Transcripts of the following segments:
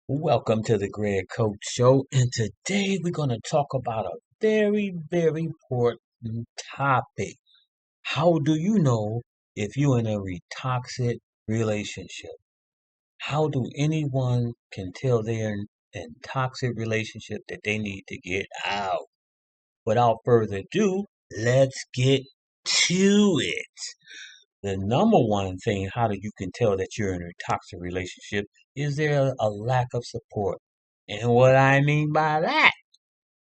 Welcome to the Greg Coach Show, and today we're going to talk about a very important topic. How do you know if you're in a toxic relationship? How do anyone can tell they're in toxic relationship that they need to get out? Without further ado, let's get to it. The number one thing, how do you can tell that you're in a toxic relationship, is there a lack of support? And what I mean by that,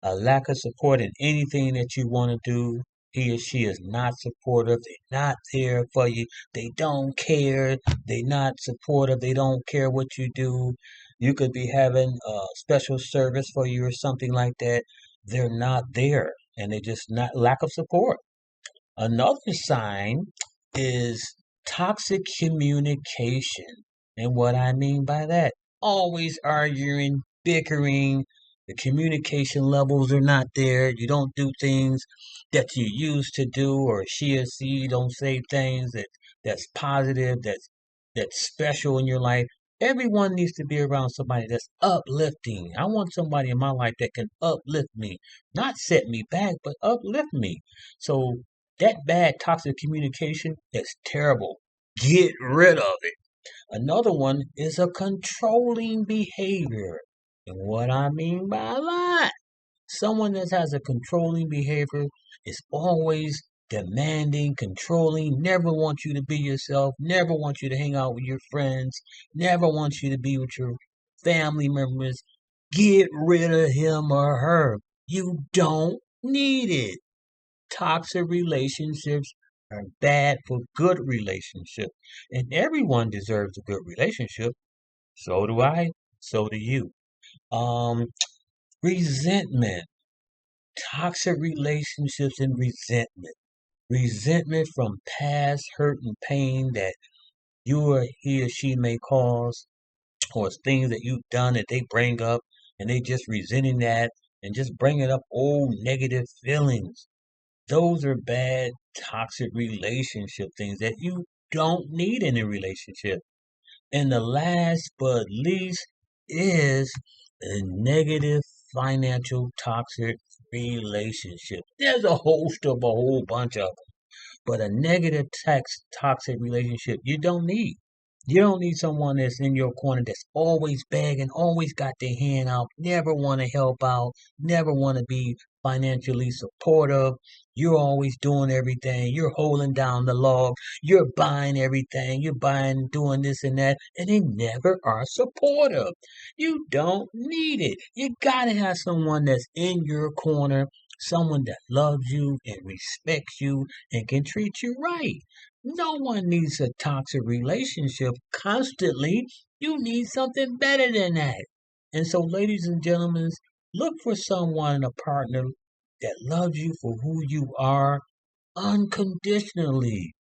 a lack of support in anything that you want to do. He or she is not supportive. They're not there for you. They don't care. They're not supportive. They don't care what you do. You could be having a special service for you or something like that. They're not there, and they just not lack of support. Another sign is toxic communication. And what I mean by that, always arguing, bickering, the communication levels are not there. You don't do things that you used to do, or she or she don't say things that's positive, that's special in your life. Everyone needs to be around somebody that's uplifting. I want somebody in my life that can uplift me, not set me back, but uplift me. So that bad toxic communication is terrible. Get rid of it. Another one is a controlling behavior. And what I mean by that, someone that has a controlling behavior is always demanding, controlling, never wants you to be yourself, never wants you to hang out with your friends, never wants you to be with your family members. Get rid of him or her. You don't need it. Toxic relationships are bad for good relationships. And everyone deserves a good relationship. So do I. So do you. Um, Resentment. Toxic relationships and resentment. Resentment from past hurt and pain that you or he or she may cause, or things that you've done that they bring up and they just resenting that and just bringing up old negative feelings. Those are bad, toxic relationship things that you don't need in a relationship. And the last but least is a negative financial toxic relationship. There's a host of a whole bunch of them, but a negative toxic relationship you don't need. You don't need someone that's in your corner that's always begging, always got their hand out, never want to help out, never want to be financially supportive. You're always doing everything. You're holding down the log. You're buying everything. You're buying, doing this and that, and they never are supportive. You don't need it. You gotta have someone that's in your corner, someone that loves you and respects you and can treat you right. No one needs a toxic relationship constantly. You need something better than that. And so, ladies and gentlemen, look for someone, a partner that loves you for who you are unconditionally,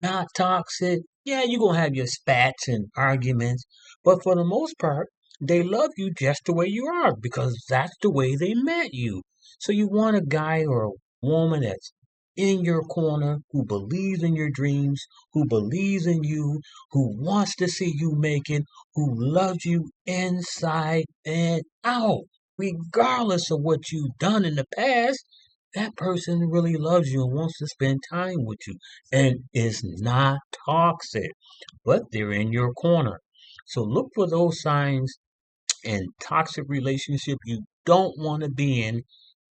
not toxic. Yeah, you're going to have your spats and arguments, but for the most part, they love you just the way you are because that's the way they met you. So you want a guy or a woman that's in your corner, who believes in your dreams, who believes in you, who wants to see you make it, who loves you inside and out, regardless of what you've done in the past. That person really loves you and wants to spend time with you and is not toxic, but they're in your corner. So look for those signs in toxic relationship you don't want to be in.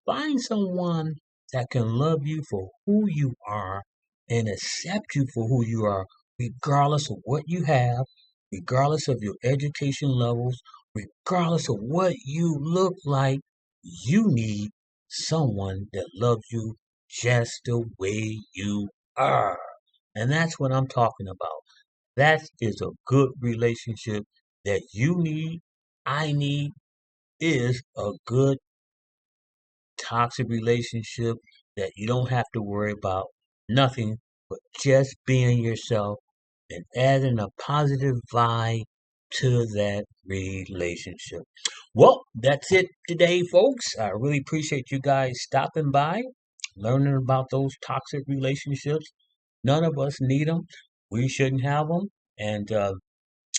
Find someone that can love you for who you are and accept you for who you are, regardless of what you have, regardless of your education levels, regardless of what you look like. You need someone that loves you just the way you are. And that's what I'm talking about. That is a good relationship that you need, I need, is a good toxic relationship that you don't have to worry about nothing but just being yourself and adding a positive vibe to that relationship. Well, that's it today, folks. I really appreciate you guys stopping by, learning about those toxic relationships. None of us need them. We shouldn't have them. And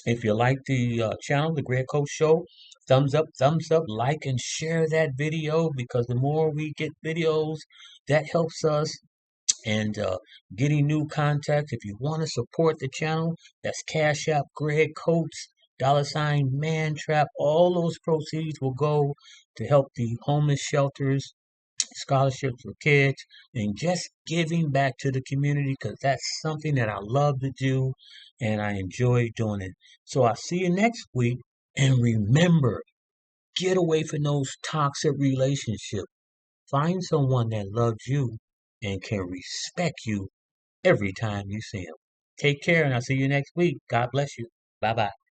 If you like the channel, The Greg Coach Show, thumbs up, like and share that video because the more we get videos, that helps us and getting new contacts. If you want to support the channel, that's Cash App Greg Coates, $ mantrap. All those proceeds will go to help the homeless shelters, scholarships for kids, and just giving back to the community because that's something that I love to do and I enjoy doing it. So I'll see you next week. And remember, get away from those toxic relationships. Find someone that loves you and can respect you every time you see them. Take care, and I'll see you next week. God bless you. Bye bye.